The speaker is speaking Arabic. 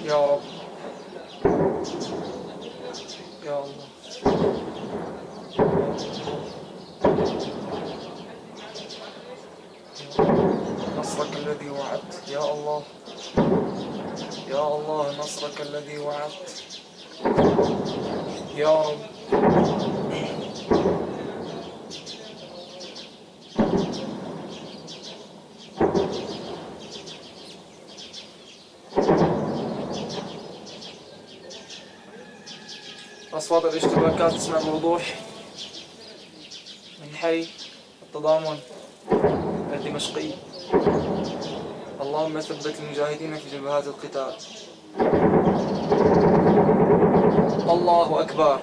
يا رب يا الله. نصرك الذي وعدت يا الله، يا الله نصرك الذي وعدت يا رب. أصوات الاشتباكات تسمع بوضوح من حي التضامن الدمشقي. اللهم ثبت المجاهدين في جبهات القتال. الله أكبر.